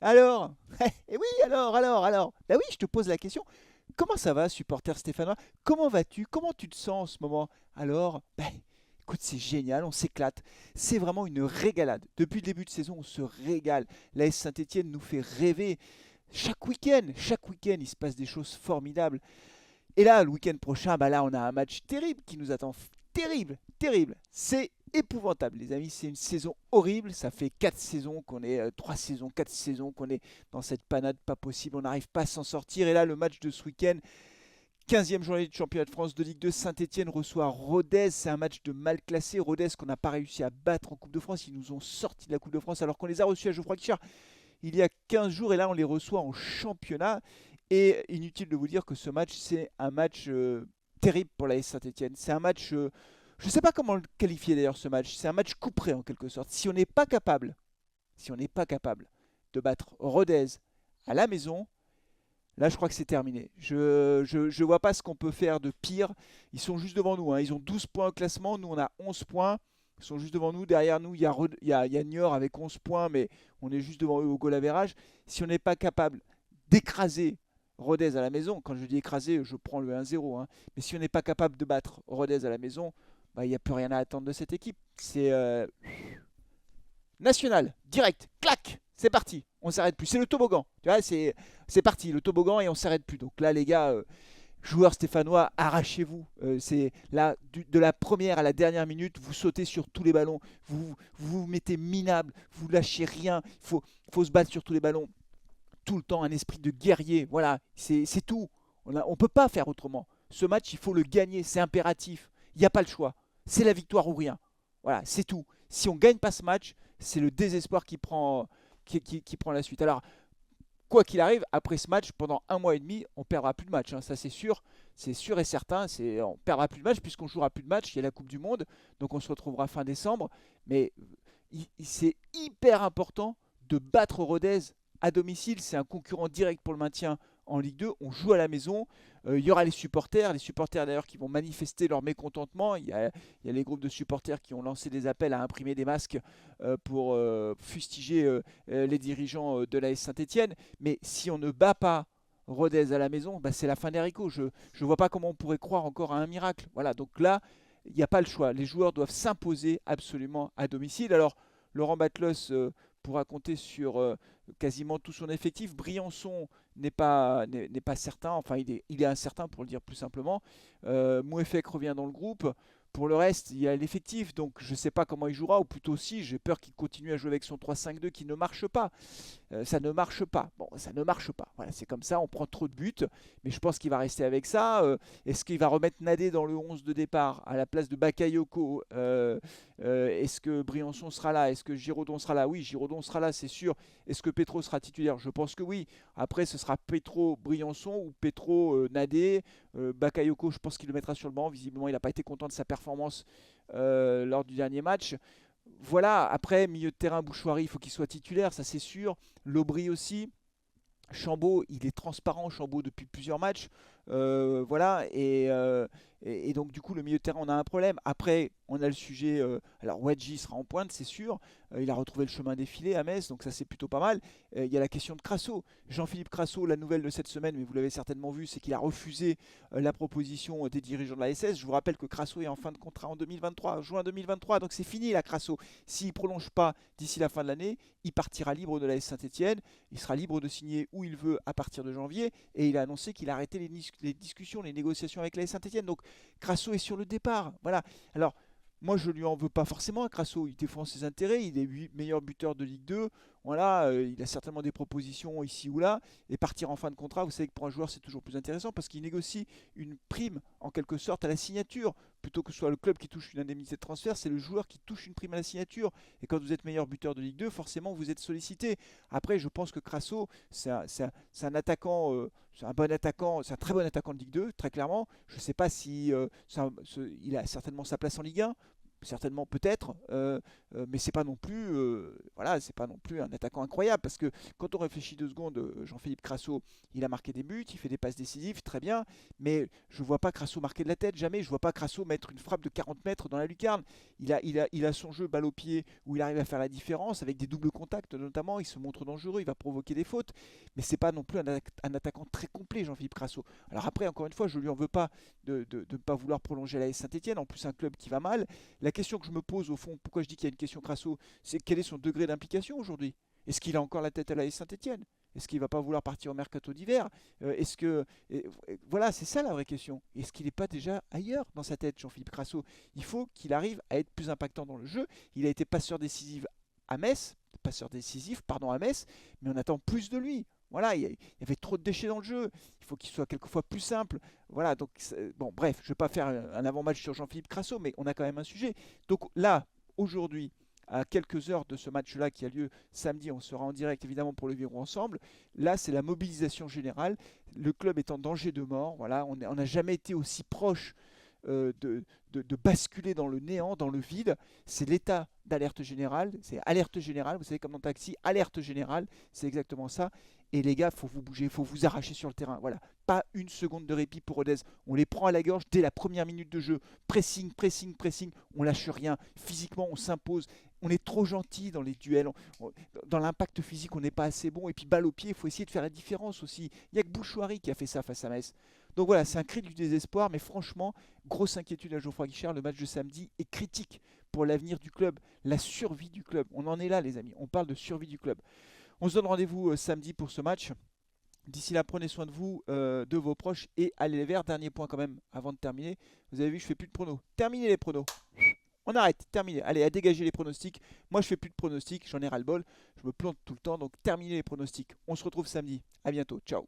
Alors? Eh oui, alors? Bah oui, je te pose la question. Comment ça va, supporter stéphanois? Comment vas-tu? Comment tu te sens en ce moment? Alors? Ben, écoute, c'est génial, on s'éclate. C'est vraiment une régalade. Depuis le début de saison, on se régale. L'AS Saint-Etienne nous fait rêver. Chaque week-end, il se passe des choses formidables. Et là, le week-end prochain, bah là, on a un match terrible qui nous attend. Terrible, terrible. C'est épouvantable, les amis. C'est une saison horrible. Ça fait 4 saisons qu'on est, 3 saisons, 4 saisons qu'on est dans cette panade pas possible. On n'arrive pas à s'en sortir. Et là, le match de ce week-end, 15e journée du championnat de France de Ligue 2, Saint-Etienne reçoit Rodez. C'est un match de mal classé. Rodez qu'on n'a pas réussi à battre en Coupe de France. Ils nous ont sortis de la Coupe de France alors qu'on les a reçus à Geoffroy Guichard il y a 15 jours et là on les reçoit en championnat. Et inutile de vous dire que ce match, c'est un match terrible pour la Saint-Etienne. C'est un match, je ne sais pas comment le qualifier d'ailleurs ce match, c'est un match couperé en quelque sorte. Si on n'est pas capable de battre Rodez à la maison, là je crois que c'est terminé. Je vois pas ce qu'on peut faire de pire. Ils sont juste devant nous, hein. Ils ont 12 points au classement, nous on a 11 points. Ils sont juste devant nous. Derrière nous, il y a Niort avec 11 points, mais on est juste devant eux au goal average. Si on n'est pas capable d'écraser Rodez à la maison, quand je dis écraser, je prends le 1-0, hein. Mais si on n'est pas capable de battre Rodez à la maison, bah, il n'y a plus rien à attendre de cette équipe. C'est national, direct, clac, c'est parti. On s'arrête plus. C'est le toboggan. Tu vois, c'est parti, le toboggan et on s'arrête plus. Donc là, les gars, joueurs stéphanois, arrachez-vous. C'est là, de la première à la dernière minute, vous sautez sur tous les ballons, vous mettez minable, vous lâchez rien. Faut se battre sur tous les ballons, tout le temps, un esprit de guerrier. Voilà, c'est tout. On ne peut pas faire autrement. Ce match, il faut le gagner, c'est impératif. Il n'y a pas le choix. C'est la victoire ou rien. Voilà, c'est tout. Si on ne gagne pas ce match, c'est le désespoir qui prend la suite. Alors, quoi qu'il arrive, après ce match, pendant un mois et demi, on perdra plus de match, hein. Ça, c'est sûr et certain. On perdra plus de match puisqu'on jouera plus de match. Il y a la Coupe du Monde, donc on se retrouvera fin décembre. Mais c'est hyper important de battre Rodez à domicile. C'est un concurrent direct pour le maintien en Ligue 2. On joue à la maison. Il y aura les supporters d'ailleurs qui vont manifester leur mécontentement. Il y a les groupes de supporters qui ont lancé des appels à imprimer des masques pour fustiger les dirigeants de l'AS Saint-Etienne. Mais si on ne bat pas Rodez à la maison, bah, c'est la fin des haricots. Je ne vois pas comment on pourrait croire encore à un miracle. Voilà, donc là, il n'y a pas le choix. Les joueurs doivent s'imposer absolument à domicile. Alors, Laurent Batlos pourra compter sur quasiment tout son effectif. Briançon n'est pas certain, enfin il est incertain pour le dire plus simplement. Mouefek revient dans le groupe. Pour le reste, il y a l'effectif, donc je ne sais pas comment il jouera, ou plutôt si, j'ai peur qu'il continue à jouer avec son 3-5-2 qui ne marche pas. Ça ne marche pas. Bon, ça ne marche pas. Voilà, c'est comme ça, on prend trop de buts, mais je pense qu'il va rester avec ça. Est-ce qu'il va remettre Nadé dans le 11 de départ à la place de Bakayoko? Est-ce que Briançon sera là? Est-ce que Giraudon sera là? Oui, Giraudon sera là, c'est sûr. Est-ce que Petro sera titulaire? Je pense que oui. Après, ce sera Petro Briançon ou Petro Nadé. Bakayoko, je pense qu'il le mettra sur le banc. Visiblement, il n'a pas été content de sa performance lors du dernier match. Voilà, après, milieu de terrain, Bouchoirie, il faut qu'il soit titulaire, ça c'est sûr. Lobry aussi. Chambaud, il est transparent, Chambaud, depuis plusieurs matchs. Voilà, et donc du coup, le milieu de terrain, on a un problème. Après, on a le sujet. Alors, Wadji sera en pointe, c'est sûr. Il a retrouvé le chemin des filets à Metz, donc ça, c'est plutôt pas mal. Il y a la question de Crasso. Jean-Philippe Crasso, la nouvelle de cette semaine, mais vous l'avez certainement vu, c'est qu'il a refusé la proposition des dirigeants de la SS. Je vous rappelle que Crasso est en fin de contrat en 2023, juin 2023, donc c'est fini la Crasso. S'il ne prolonge pas d'ici la fin de l'année, il partira libre de la S Saint-Etienne. Il sera libre de signer où il veut à partir de janvier. Et il a annoncé qu'il a arrêté les discussions, les négociations avec la S Saint-Etienne. Donc Crasso est sur le départ. Voilà. Alors, moi, je lui en veux pas forcément à Crasso. Il défend ses intérêts. Il est meilleur buteur de Ligue 2. Voilà, il a certainement des propositions ici ou là. Et partir en fin de contrat, vous savez que pour un joueur, c'est toujours plus intéressant parce qu'il négocie une prime en quelque sorte à la signature. Plutôt que ce soit le club qui touche une indemnité de transfert, c'est le joueur qui touche une prime à la signature. Et quand vous êtes meilleur buteur de Ligue 2, forcément, vous êtes sollicité. Après, je pense que Crasso, c'est un attaquant, c'est un bon attaquant, c'est un très bon attaquant de Ligue 2, très clairement. Je ne sais pas si il a certainement sa place en Ligue 1. certainement peut-être, mais c'est pas non plus, voilà, c'est pas non plus un attaquant incroyable parce que quand on réfléchit 2 secondes, Jean-Philippe Crasso, il a marqué des buts, il fait des passes décisives, très bien, mais je vois pas Crasso marquer de la tête, jamais, je vois pas Crasso mettre une frappe de 40 mètres dans la lucarne. Il a son jeu balle au pied où il arrive à faire la différence avec des doubles contacts notamment, il se montre dangereux, il va provoquer des fautes, mais c'est pas non plus un attaquant très complet, Jean-Philippe Crasso. Alors après, encore une fois, je lui en veux pas de ne pas vouloir prolonger la Saint-Etienne, en plus un club qui va mal. La question que je me pose au fond, pourquoi je dis qu'il y a une question Crasso, c'est quel est son degré d'implication aujourd'hui? Est-ce qu'il a encore la tête à la Saint-Etienne? Est-ce qu'il va pas vouloir partir au mercato d'hiver? Est-ce que voilà, c'est ça la vraie question. Est-ce qu'il n'est pas déjà ailleurs dans sa tête, Jean-Philippe Crasso? Il faut qu'il arrive à être plus impactant dans le jeu. Il a été passeur décisif à Metz, passeur décisif, pardon, à Metz, mais on attend plus de lui. Voilà, il y avait trop de déchets dans le jeu. Il faut qu'il soit quelquefois plus simple. Voilà, donc bon, bref, je ne vais pas faire un avant-match sur Jean-Philippe Crasso, mais on a quand même un sujet. Donc là, aujourd'hui, à quelques heures de ce match-là qui a lieu samedi, on sera en direct évidemment pour le vivre ensemble. Là, c'est la mobilisation générale. Le club est en danger de mort. Voilà, on n'a jamais été aussi proche de basculer dans le néant, dans le vide. C'est l'état d'alerte générale. C'est alerte générale. Vous savez, comme dans Taxi, alerte générale. C'est exactement ça. Et les gars, faut vous bouger, faut vous arracher sur le terrain. Voilà, pas une seconde de répit pour Rodez. On les prend à la gorge dès la première minute de jeu. Pressing, pressing, pressing. On lâche rien. Physiquement, on s'impose. On est trop gentil dans les duels. Dans l'impact physique, on n'est pas assez bon. Et puis balle au pied, il faut essayer de faire la différence aussi. Il n'y a que Bouchouari qui a fait ça face à Metz. Donc voilà, c'est un cri du désespoir, mais franchement, grosse inquiétude à Geoffroy Guichard. Le match de samedi est critique pour l'avenir du club, la survie du club. On en est là, les amis. On parle de survie du club. On se donne rendez-vous samedi pour ce match. D'ici là, prenez soin de vous, de vos proches et allez les Verts. Dernier point quand même avant de terminer. Vous avez vu, je fais plus de pronos. Terminez les pronos. On arrête, terminez. Allez, à dégager les pronostics. Moi, je fais plus de pronostics, j'en ai ras le bol. Je me plante tout le temps, donc terminez les pronostics. On se retrouve samedi. À bientôt. Ciao.